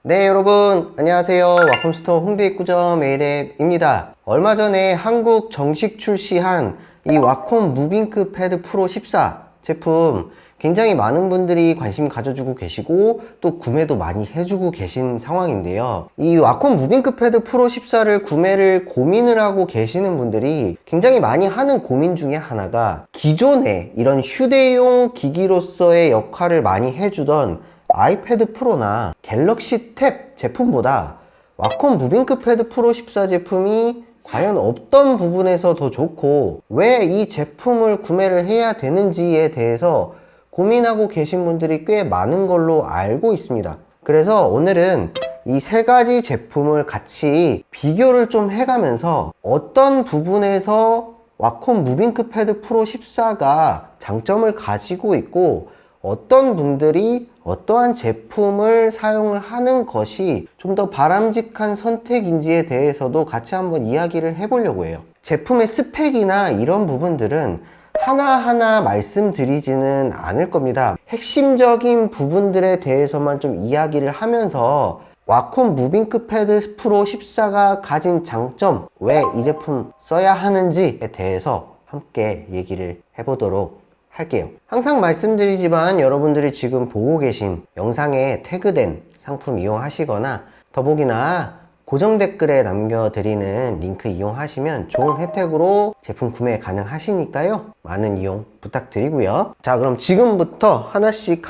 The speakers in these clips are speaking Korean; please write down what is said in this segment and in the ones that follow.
네, 여러분 안녕하세요. 와콤스토어 홍대 입구점 A랩입니다. 얼마 전에 한국 정식 출시한 이 와콤 무빙크 패드 프로 14 제품 굉장히 많은 분들이 관심 가져주고 계시고 또 구매도 많이 해주고 계신 상황인데요. 이 와콤 무빙크 패드 프로 14를 구매를 고민을 하고 계시는 분들이 굉장히 많이 하는 고민 중에 하나가 기존에 이런 휴대용 기기로서의 역할을 많이 해주던 아이패드 프로나 갤럭시 탭 제품보다 와콤 무빙크 패드 프로 14 제품이 과연 어떤 부분에서 더 좋고 왜 이 제품을 구매를 해야 되는지에 대해서 고민하고 계신 분들이 꽤 많은 걸로 알고 있습니다. 그래서 오늘은 이 세 가지 제품을 같이 비교를 좀 해가면서 어떤 부분에서 와콤 무빙크 패드 프로 14가 장점을 가지고 있고 어떤 분들이 어떠한 제품을 사용을 하는 것이 좀 더 바람직한 선택인지에 대해서도 같이 한번 이야기를 해보려고 해요. 제품의 스펙이나 이런 부분들은 하나하나 말씀드리지는 않을 겁니다. 핵심적인 부분들에 대해서만 좀 이야기를 하면서 와콤 무빙크 패드 프로 14가 가진 장점, 왜 이 제품 써야 하는지에 대해서 함께 얘기를 해보도록 할게요. 항상 말씀드리지만 여러분들이 지금 보고 계신 영상에 태그된 상품 이용하시거나 더보기나 고정 댓글에 남겨드리는 링크 이용하시면 좋은 혜택으로 제품 구매 가능하시니까요. 많은 이용 부탁드리고요. 자, 그럼 지금부터 하나씩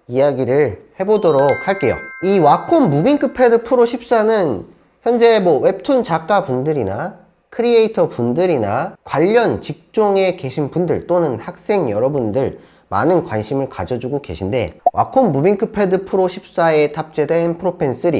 이야기를 해보도록 할게요. 이 와콤 무빙크 패드 프로 14는 현재 웹툰 작가분들이나 크리에이터 분들이나 관련 직종에 계신 분들 또는 학생 여러분들 많은 관심을 가져주고 계신데 와콤 무빙크 패드 프로 14에 탑재된 프로펜 3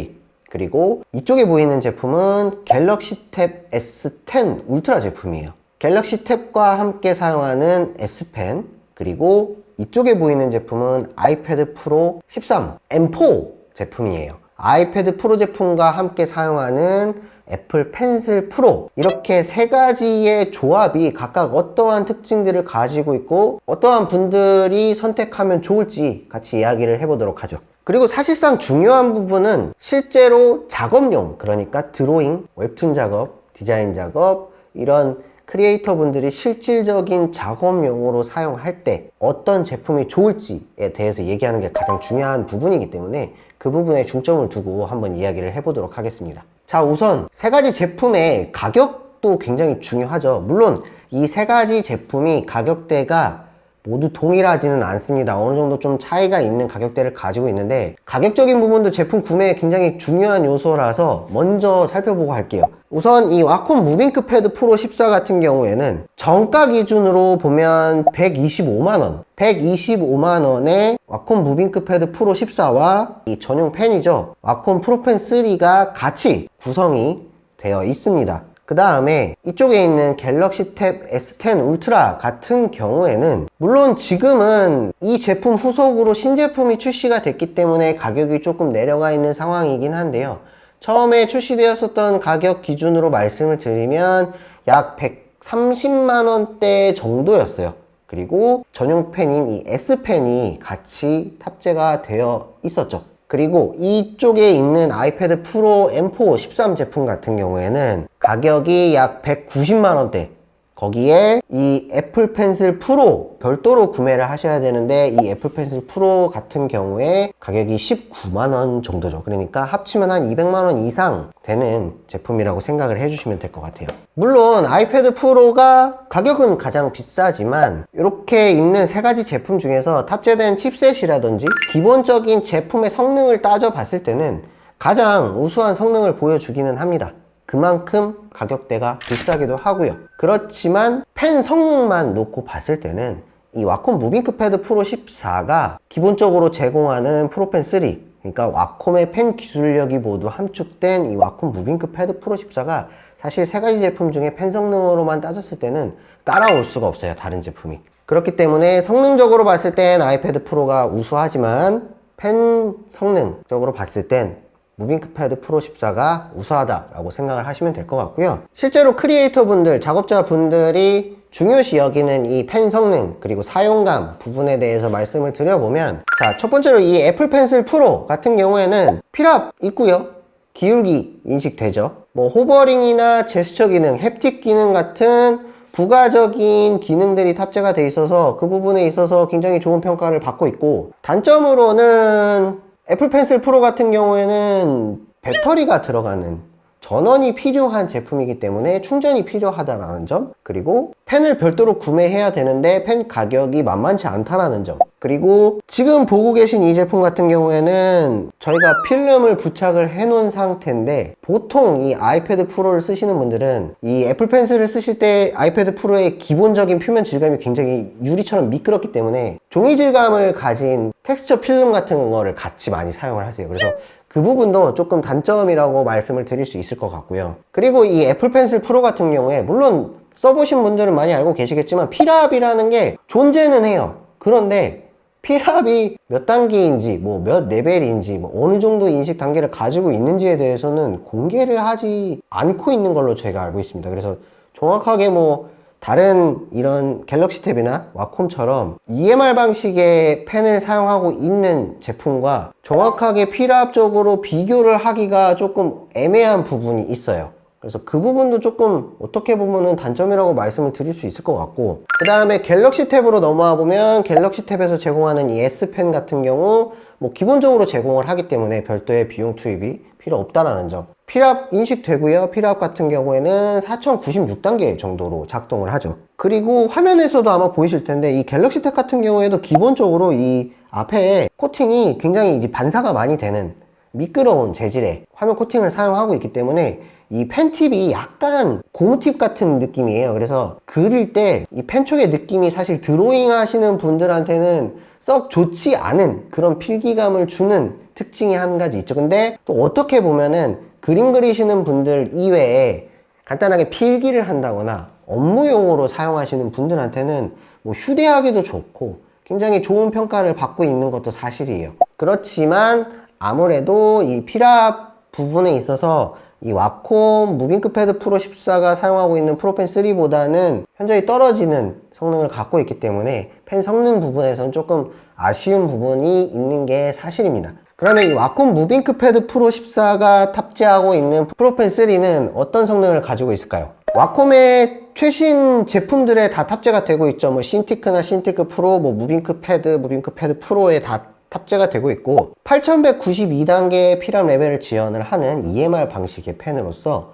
그리고 이쪽에 보이는 제품은 갤럭시 탭 S10 울트라 제품이에요. 갤럭시 탭과 함께 사용하는 S펜 그리고 이쪽에 보이는 제품은 아이패드 프로 13 M4 제품이에요. 아이패드 프로 제품과 함께 사용하는 애플 펜슬 프로 이렇게 세 가지의 조합이 각각 어떠한 특징들을 가지고 있고 어떠한 분들이 선택하면 좋을지 같이 이야기를 해보도록 하죠. 그리고 사실상 중요한 부분은 실제로 작업용, 그러니까 드로잉, 웹툰 작업, 디자인 작업 이런 크리에이터 분들이 실질적인 작업용으로 사용할 때 어떤 제품이 좋을지에 대해서 얘기하는 게 가장 중요한 부분이기 때문에 그 부분에 중점을 두고 한번 이야기를 해보도록 하겠습니다. 자, 우선 세 가지 제품의 가격도 굉장히 중요하죠. 물론 이 세 가지 제품이 가격대가 모두 동일하지는 않습니다. 어느 정도 좀 차이가 있는 가격대를 가지고 있는데 가격적인 부분도 제품 구매에 굉장히 중요한 요소라서 먼저 살펴보고 할게요. 우선 이 와콤 무빙크 패드 프로 14 같은 경우에는 정가 기준으로 보면 125만원 125만원에 와콤 무빙크 패드 프로 14와 이 전용 펜이죠. 와콤 프로펜 3가 같이 구성이 되어 있습니다. 그 다음에 이쪽에 있는 갤럭시 탭 S10 울트라 같은 경우에는 물론 지금은 이 제품 후속으로 신제품이 출시가 됐기 때문에 가격이 조금 내려가 있는 상황이긴 한데요. 처음에 출시되었었던 가격 기준으로 말씀을 드리면 약 130만원대 정도였어요. 그리고 전용 펜인 이 S펜이 같이 탑재가 되어 있었죠. 그리고 이쪽에 있는 아이패드 프로 M4 13 제품 같은 경우에는 가격이 약 190만원대 거기에 이 애플 펜슬 프로 별도로 구매를 하셔야 되는데 이 애플 펜슬 프로 같은 경우에 가격이 19만원 정도죠. 그러니까 합치면 한 200만원 이상 되는 제품이라고 생각을 해주시면 될 것 같아요. 물론 아이패드 프로가 가격은 가장 비싸지만 이렇게 있는 세 가지 제품 중에서 탑재된 칩셋이라든지 기본적인 제품의 성능을 따져봤을 때는 가장 우수한 성능을 보여주기는 합니다. 그만큼 가격대가 비싸기도 하고요. 그렇지만 펜 성능만 놓고 봤을 때는 이 와콤 무빙크 패드 프로 14가 기본적으로 제공하는 프로펜 3 그러니까 와콤의 펜 기술력이 모두 함축된 이 와콤 무빙크 패드 프로 14가 사실 세 가지 제품 중에 펜 성능으로만 따졌을 때는 따라올 수가 없어요. 다른 제품이. 그렇기 때문에 성능적으로 봤을 땐 아이패드 프로가 우수하지만 펜 성능적으로 봤을 땐 무빙크 패드 프로 14가 우수하다라고 생각을 하시면 될 것 같고요. 실제로 크리에이터 분들, 작업자 분들이 중요시 여기는 이 펜 성능 그리고 사용감 부분에 대해서 말씀을 드려보면, 자, 첫 번째로 이 애플 펜슬 프로 같은 경우에는 필압 있고요, 기울기 인식되죠. 뭐 호버링이나 제스처 기능, 햅틱 기능 같은 부가적인 기능들이 탑재가 돼 있어서 그 부분에 있어서 굉장히 좋은 평가를 받고 있고, 단점으로는 애플 펜슬 프로 같은 경우에는 배터리가 들어가는, 전원이 필요한 제품이기 때문에 충전이 필요하다는 점, 그리고 펜을 별도로 구매해야 되는데 펜 가격이 만만치 않다라는 점, 그리고 지금 보고 계신 이 제품 같은 경우에는 저희가 필름을 부착을 해 놓은 상태인데, 보통 이 아이패드 프로를 쓰시는 분들은 이 애플 펜슬을 쓰실 때 아이패드 프로의 기본적인 표면 질감이 굉장히 유리처럼 미끄럽기 때문에 종이 질감을 가진 텍스처 필름 같은 거를 같이 많이 사용을 하세요. 그래서 그 부분도 조금 단점이라고 말씀을 드릴 수 있을 것 같고요. 그리고 이 애플 펜슬 프로 같은 경우에 물론 써보신 분들은 많이 알고 계시겠지만 필압이라는 게 존재는 해요. 그런데 필압이 몇 단계인지, 뭐 몇 레벨인지, 뭐 어느 정도 인식 단계를 가지고 있는지에 대해서는 공개를 하지 않고 있는 걸로 제가 알고 있습니다. 그래서 정확하게 뭐 다른 이런 갤럭시 탭이나 와콤처럼 EMR 방식의 펜을 사용하고 있는 제품과 정확하게 필압적으로 비교를 하기가 조금 애매한 부분이 있어요. 그래서 그 부분도 조금 어떻게 보면은 단점이라고 말씀을 드릴 수 있을 것 같고, 그 다음에 갤럭시 탭으로 넘어와 보면 갤럭시 탭에서 제공하는 이 S펜 같은 경우 뭐 기본적으로 제공을 하기 때문에 별도의 비용 투입이 필요 없다라는 점. 필압 인식되고요. 필압 같은 경우에는 4096단계 정도로 작동을 하죠. 그리고 화면에서도 아마 보이실 텐데 이 갤럭시 탭 같은 경우에도 기본적으로 이 앞에 코팅이 굉장히 이제 반사가 많이 되는 미끄러운 재질의 화면 코팅을 사용하고 있기 때문에 이 펜팁이 약간 고무팁 같은 느낌이에요. 그래서 그릴 때 이 펜촉의 느낌이 사실 드로잉 하시는 분들한테는 썩 좋지 않은 그런 필기감을 주는 특징이 한 가지 있죠. 근데 또 어떻게 보면은 그림 그리시는 분들 이외에 간단하게 필기를 한다거나 업무용으로 사용하시는 분들한테는 뭐 휴대하기도 좋고 굉장히 좋은 평가를 받고 있는 것도 사실이에요. 그렇지만 아무래도 이 필압 부분에 있어서 이 와콤 무빙크 패드 프로 14가 사용하고 있는 프로펜 3보다는 현저히 떨어지는 성능을 갖고 있기 때문에 펜 성능 부분에서는 조금 아쉬운 부분이 있는 게 사실입니다. 그러면 이 와콤 무빙크 패드 프로 14가 탑재하고 있는 프로펜 3는 어떤 성능을 가지고 있을까요? 와콤의 최신 제품들에 다 탑재가 되고 있죠. 뭐 신티크나 신티크 프로, 뭐 무빙크 패드 프로에 다 탑재가 되고 있고, 8192단계의 필압 레벨을 지원을 하는 EMR 방식의 펜으로서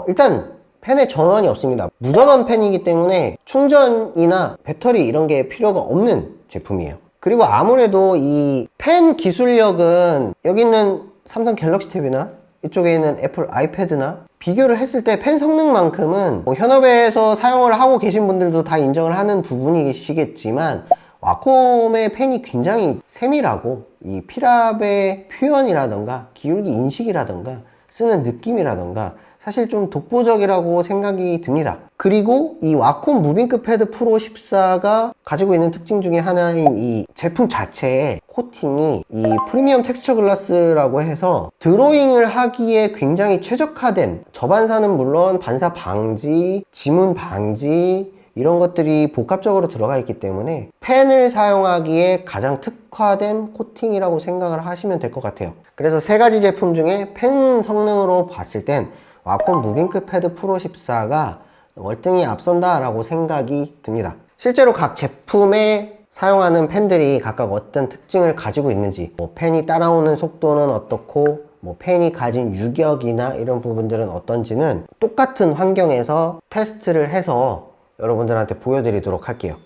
일단 펜에 전원이 없습니다. 무전원 펜이기 때문에 충전이나 배터리 이런 게 필요가 없는 제품이에요. 그리고 아무래도 이 펜 기술력은 여기 있는 삼성 갤럭시 탭이나 이쪽에 있는 애플 아이패드나 비교를 했을 때 펜 성능만큼은 뭐 현업에서 사용을 하고 계신 분들도 다 인정을 하는 부분이시겠지만 와콤의 펜이 굉장히 세밀하고 이 필압의 표현이라던가 기울기 인식이라던가 쓰는 느낌이라던가 사실 좀 독보적이라고 생각이 듭니다. 그리고 이 와콤 무빙크 패드 프로 14가 가지고 있는 특징 중에 하나인 이 제품 자체의 코팅이 이 프리미엄 텍스처 글라스라고 해서 드로잉을 하기에 굉장히 최적화된, 저반사는 물론 반사 방지, 지문 방지 이런 것들이 복합적으로 들어가 있기 때문에 펜을 사용하기에 가장 특화된 코팅이라고 생각을 하시면 될 것 같아요. 그래서 세 가지 제품 중에 펜 성능으로 봤을 땐 와콤 무빙크 패드 프로 14가 월등히 앞선다 라고 생각이 듭니다. 실제로 각 제품에 사용하는 펜들이 각각 어떤 특징을 가지고 있는지, 뭐 펜이 따라오는 속도는 어떻고 뭐 펜이 가진 유격이나 이런 부분들은 어떤지는 똑같은 환경에서 테스트를 해서 여러분들한테 보여드리도록 할게요.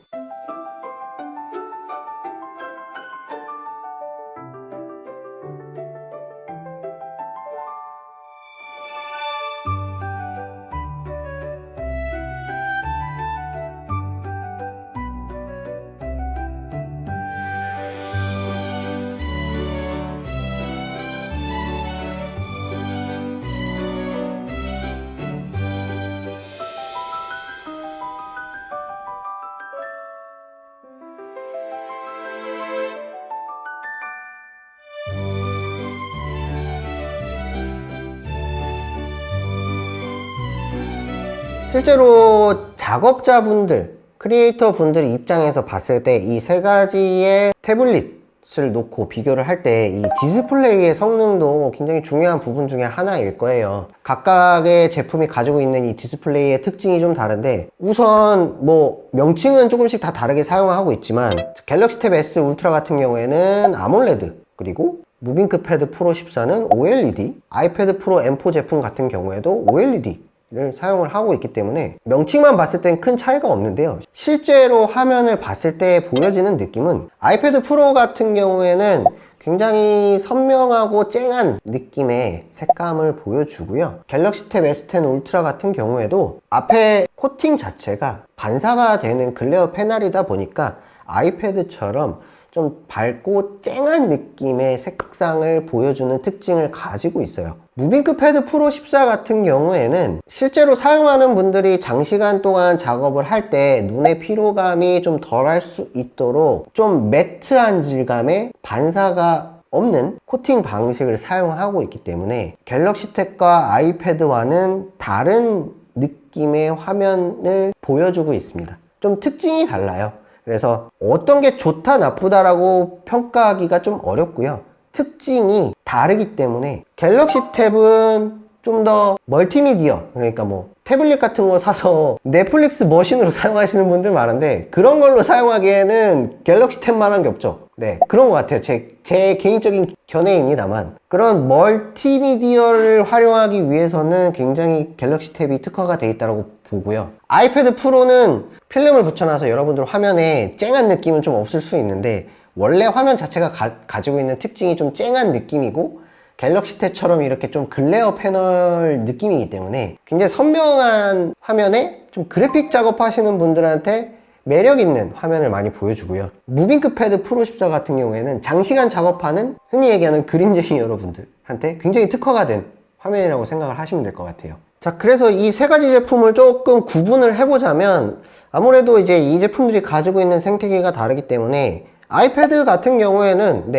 실제로 작업자분들, 크리에이터 분들 입장에서 봤을 때 이 세 가지의 태블릿을 놓고 비교를 할 때 이 디스플레이의 성능도 굉장히 중요한 부분 중에 하나일 거예요. 각각의 제품이 가지고 있는 이 디스플레이의 특징이 좀 다른데, 우선 뭐 명칭은 조금씩 다 다르게 사용하고 있지만 갤럭시 탭 S 울트라 같은 경우에는 아몰레드, 그리고 무빙크 패드 프로 14는 OLED, 아이패드 프로 M4 제품 같은 경우에도 OLED를 사용을 하고 있기 때문에 명칭만 봤을 땐 큰 차이가 없는데요. 실제로 화면을 봤을 때 보여지는 느낌은 아이패드 프로 같은 경우에는 굉장히 선명하고 쨍한 느낌의 색감을 보여주고요. 갤럭시 탭 S10 울트라 같은 경우에도 앞에 코팅 자체가 반사가 되는 글레어 패널이다 보니까 아이패드처럼 좀 밝고 쨍한 느낌의 색상을 보여주는 특징을 가지고 있어요. 무빙크 패드 프로 14 같은 경우에는 실제로 사용하는 분들이 장시간 동안 작업을 할 때 눈의 피로감이 좀 덜할 수 있도록 좀 매트한 질감의 반사가 없는 코팅 방식을 사용하고 있기 때문에 갤럭시 탭과 아이패드와는 다른 느낌의 화면을 보여주고 있습니다. 좀 특징이 달라요. 그래서 어떤 게 좋다 나쁘다라고 평가하기가 좀 어렵고요. 특징이 다르기 때문에 갤럭시 탭은 좀 더 멀티미디어, 그러니까 뭐 태블릿 같은 거 사서 넷플릭스 머신으로 사용하시는 분들 많은데 그런 걸로 사용하기에는 갤럭시 탭만한 게 없죠. 네, 그런 것 같아요. 제 개인적인 견해입니다만, 그런 멀티미디어를 활용하기 위해서는 굉장히 갤럭시 탭이 특화가 되어 있다고 보고요. 아이패드 프로는 필름을 붙여놔서 여러분들 화면에 쨍한 느낌은 좀 없을 수 있는데, 원래 화면 자체가 가지고 있는 특징이 좀 쨍한 느낌이고 갤럭시 탭처럼 이렇게 좀 글레어 패널 느낌이기 때문에 굉장히 선명한 화면에 좀 그래픽 작업하시는 분들한테 매력 있는 화면을 많이 보여주고요. 무빙크 패드 프로 14 같은 경우에는 장시간 작업하는 흔히 얘기하는 그림쟁이 여러분들한테 굉장히 특화가 된 화면이라고 생각을 하시면 될 것 같아요. 자, 그래서 이 세 가지 제품을 조금 구분을 해보자면, 아무래도 이제 이 제품들이 가지고 있는 생태계가 다르기 때문에 아이패드 같은 경우에는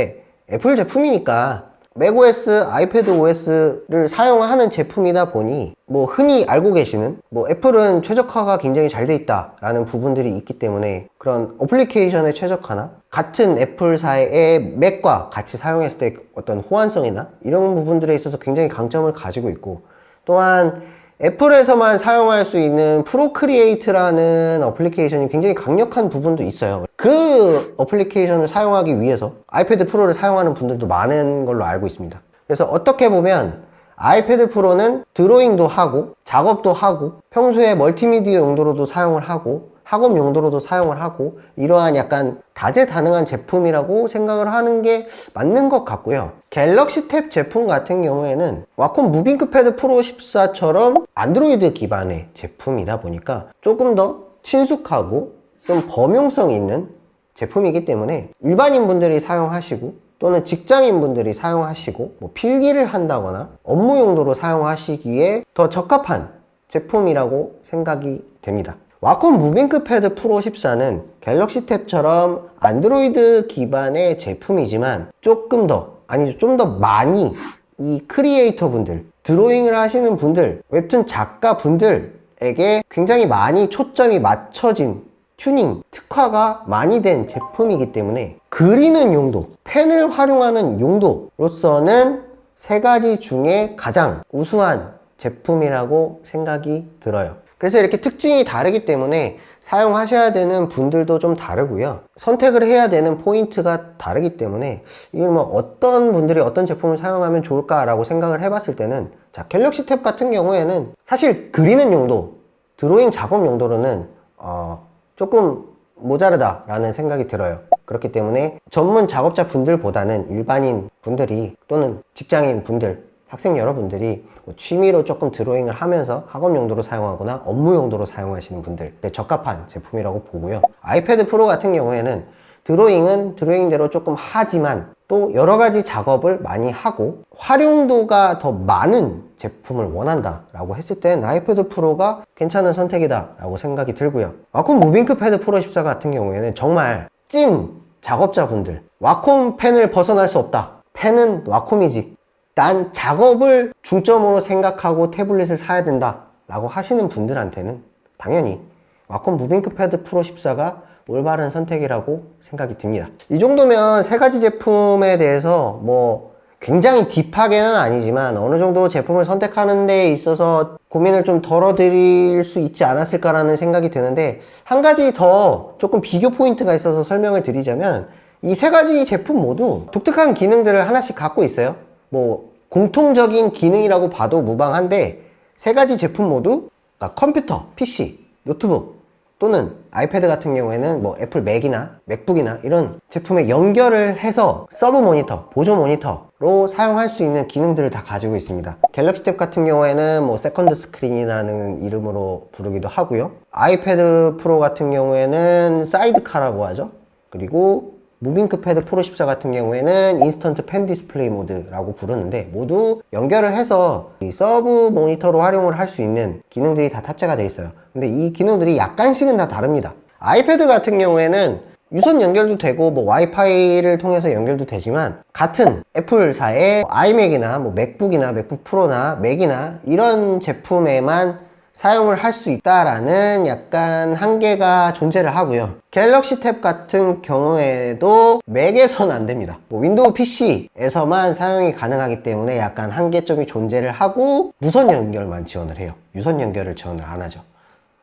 애플 제품이니까 맥OS, 아이패드 OS를 사용하는 제품이다 보니 뭐 흔히 알고 계시는 애플은 최적화가 굉장히 잘 돼 있다라는 부분들이 있기 때문에 그런 어플리케이션의 최적화나 같은 애플사의 맥과 같이 사용했을 때 어떤 호환성이나 이런 부분들에 있어서 굉장히 강점을 가지고 있고, 또한 애플에서만 사용할 수 있는 프로크리에이트라는 어플리케이션이 굉장히 강력한 부분도 있어요. 그 어플리케이션을 사용하기 위해서 아이패드 프로를 사용하는 분들도 많은 걸로 알고 있습니다. 그래서 어떻게 보면 아이패드 프로는 드로잉도 하고 작업도 하고 평소에 멀티미디어 용도로도 사용을 하고 학업 용도로도 사용을 하고 이러한 약간 다재다능한 제품이라고 생각을 하는 게 맞는 것 같고요. 갤럭시 탭 제품 같은 경우에는 와콤 무빙크 패드 프로 14처럼 안드로이드 기반의 제품이다 보니까 조금 더 친숙하고 좀 범용성 있는 제품이기 때문에 일반인 분들이 사용하시고 또는 직장인 분들이 사용하시고 필기를 한다거나 업무 용도로 사용하시기에 더 적합한 제품이라고 생각이 됩니다. 와콤 무빙크 패드 프로 14는 갤럭시 탭처럼 안드로이드 기반의 제품이지만 좀 더 많이 이 크리에이터 분들, 드로잉을 하시는 분들, 웹툰 작가 분들에게 굉장히 많이 초점이 맞춰진 튜닝, 특화가 많이 된 제품이기 때문에 그리는 용도, 펜을 활용하는 용도로서는 세 가지 중에 가장 우수한 제품이라고 생각이 들어요. 그래서 이렇게 특징이 다르기 때문에 사용하셔야 되는 분들도 좀 다르고요. 선택을 해야 되는 포인트가 다르기 때문에 이걸 어떤 분들이 어떤 제품을 사용하면 좋을까라고 생각을 해봤을 때는, 자, 갤럭시 탭 같은 경우에는 사실 그리는 용도, 드로잉 작업 용도로는 조금 모자르다라는 생각이 들어요. 그렇기 때문에 전문 작업자 분들보다는 일반인 분들이 또는 직장인 분들, 학생 여러분들이 취미로 조금 드로잉을 하면서 학업 용도로 사용하거나 업무 용도로 사용하시는 분들 적합한 제품이라고 보고요. 아이패드 프로 같은 경우에는 드로잉은 드로잉대로 조금 하지만 또 여러 가지 작업을 많이 하고 활용도가 더 많은 제품을 원한다 라고 했을 땐 아이패드 프로가 괜찮은 선택이다 라고 생각이 들고요. 와콤 무빙크 패드 프로 14 같은 경우에는 정말 찐 작업자분들, 와콤 펜을 벗어날 수 없다, 펜은 와콤이지, 난 작업을 중점으로 생각하고 태블릿을 사야 된다 라고 하시는 분들한테는 당연히 와콤 무빙크 패드 프로 14가 올바른 선택이라고 생각이 듭니다. 이 정도면 세 가지 제품에 대해서 뭐 굉장히 딥하게는 아니지만 어느 정도 제품을 선택하는 데 있어서 고민을 좀 덜어드릴 수 있지 않았을까라는 생각이 드는데, 한 가지 더 조금 비교 포인트가 있어서 설명을 드리자면, 이 세 가지 제품 모두 독특한 기능들을 하나씩 갖고 있어요. 뭐 공통적인 기능이라고 봐도 무방한데, 세 가지 제품 모두 컴퓨터, PC, 노트북 또는 아이패드 같은 경우에는 뭐 애플 맥이나 맥북이나 이런 제품에 연결을 해서 서브 모니터, 보조 모니터로 사용할 수 있는 기능들을 다 가지고 있습니다. 갤럭시 탭 같은 경우에는 뭐 세컨드 스크린이라는 이름으로 부르기도 하고요. 아이패드 프로 같은 경우에는 사이드카라고 하죠. 그리고 무빙크 패드 프로 14 같은 경우에는 인스턴트 펜 디스플레이 모드라고 부르는데, 모두 연결을 해서 이 서브 모니터로 활용을 할 수 있는 기능들이 다 탑재가 되어 있어요. 근데 이 기능들이 약간씩은 다 다릅니다. 아이패드 같은 경우에는 유선 연결도 되고 뭐 와이파이를 통해서 연결도 되지만, 같은 애플사의 아이맥이나 뭐 맥북이나 맥북 프로나 맥이나 이런 제품에만 사용을 할 수 있다라는 약간 한계가 존재를 하고요. 갤럭시 탭 같은 경우에도 맥에서는 안 됩니다. 뭐 윈도우 PC에서만 사용이 가능하기 때문에 약간 한계점이 존재를 하고, 무선 연결만 지원을 해요. 유선 연결을 지원을 안 하죠.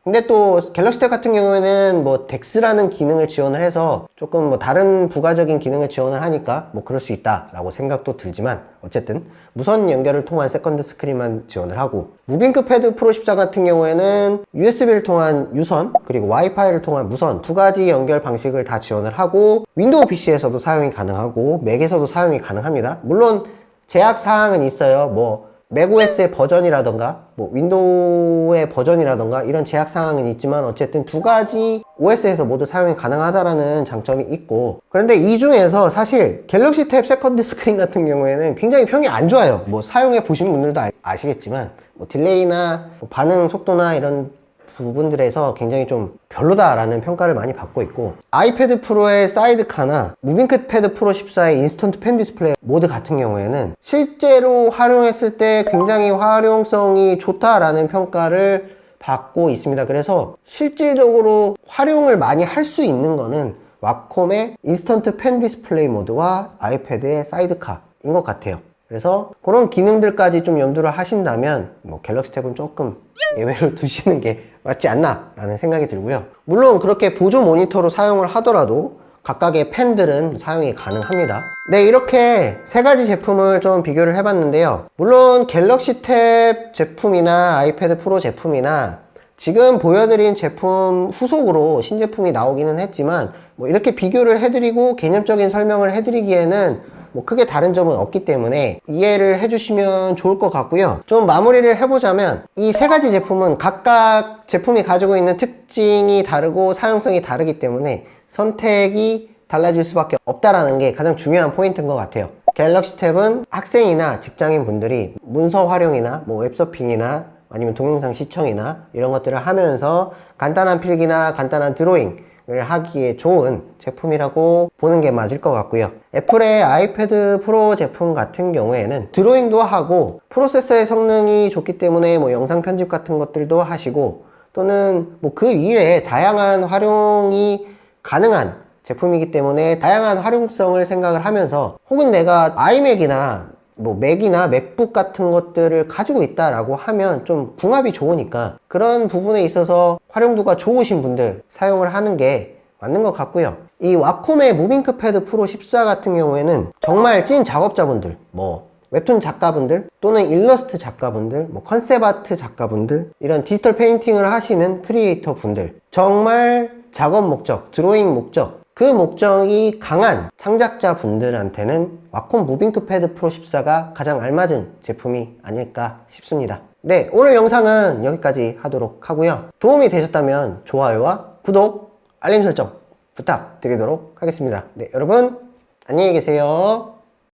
근데 또 갤럭시 탭 같은 경우에는 뭐 덱스라는 기능을 지원을 해서 조금 뭐 다른 부가적인 기능을 지원을 하니까 뭐 그럴 수 있다라고 생각도 들지만, 어쨌든 무선 연결을 통한 세컨드 스크린만 지원을 하고, 무빙크 패드 프로 14 같은 경우에는 USB를 통한 유선 그리고 와이파이를 통한 무선 두 가지 연결 방식을 다 지원을 하고, 윈도우 PC에서도 사용이 가능하고 맥에서도 사용이 가능합니다. 물론 제약 사항은 있어요. 뭐 맥OS의 버전이라던가 뭐 윈도우의 버전이라던가 이런 제약 사항은 있지만, 어쨌든 두 가지 OS에서 모두 사용이 가능하다라는 장점이 있고, 그런데 이 중에서 사실 갤럭시 탭 세컨드 스크린 같은 경우에는 굉장히 평이 안 좋아요. 뭐 사용해 보신 분들도 아시겠지만 뭐 딜레이나 뭐 반응 속도나 이런 부분들에서 굉장히 좀 별로다라는 평가를 많이 받고 있고, 아이패드 프로의 사이드카나 무빙크 패드 프로 14의 인스턴트 펜 디스플레이 모드 같은 경우에는 실제로 활용했을 때 굉장히 활용성이 좋다라는 평가를 받고 있습니다. 그래서 실질적으로 활용을 많이 할 수 있는 거는 와콤의 인스턴트 펜 디스플레이 모드와 아이패드의 사이드카인 것 같아요. 그래서 그런 기능들까지 좀 염두를 하신다면 뭐 갤럭시 탭은 조금 예외를 두시는 게 맞지 않나 라는 생각이 들고요. 물론 그렇게 보조 모니터로 사용을 하더라도 각각의 펜들은 사용이 가능합니다. 네, 이렇게 세 가지 제품을 좀 비교를 해봤는데요. 물론 갤럭시 탭 제품이나 아이패드 프로 제품이나 지금 보여드린 제품 후속으로 신제품이 나오기는 했지만, 뭐 이렇게 비교를 해드리고 개념적인 설명을 해드리기에는 뭐 크게 다른 점은 없기 때문에 이해를 해주시면 좋을 것 같고요. 좀 마무리를 해보자면, 이 세 가지 제품은 각각 제품이 가지고 있는 특징이 다르고 사용성이 다르기 때문에 선택이 달라질 수밖에 없다라는 게 가장 중요한 포인트인 것 같아요. 갤럭시 탭은 학생이나 직장인 분들이 문서 활용이나 뭐 웹서핑이나 아니면 동영상 시청이나 이런 것들을 하면서 간단한 필기나 간단한 드로잉 하기에 좋은 제품이라고 보는 게 맞을 것 같고요. 애플의 아이패드 프로 제품 같은 경우에는 드로잉도 하고 프로세서의 성능이 좋기 때문에 뭐 영상 편집 같은 것들도 하시고, 또는 뭐 그 이외에 다양한 활용이 가능한 제품이기 때문에 다양한 활용성을 생각을 하면서, 혹은 내가 아이맥이나 뭐 맥이나 맥북 같은 것들을 가지고 있다라고 하면 좀 궁합이 좋으니까 그런 부분에 있어서 활용도가 좋으신 분들 사용을 하는 게 맞는 것 같고요. 이 와콤의 무빙크 패드 프로 14 같은 경우에는 정말 찐 작업자분들, 뭐 웹툰 작가분들 또는 일러스트 작가분들, 뭐 컨셉 아트 작가분들, 이런 디지털 페인팅을 하시는 크리에이터 분들, 정말 작업 목적, 드로잉 목적, 그 목적이 강한 창작자 분들한테는 와콤 무빙크 패드 프로 14가 가장 알맞은 제품이 아닐까 싶습니다. 네, 오늘 영상은 여기까지 하도록 하고요. 도움이 되셨다면 좋아요와 구독, 알림 설정 부탁드리도록 하겠습니다. 네, 여러분 안녕히 계세요.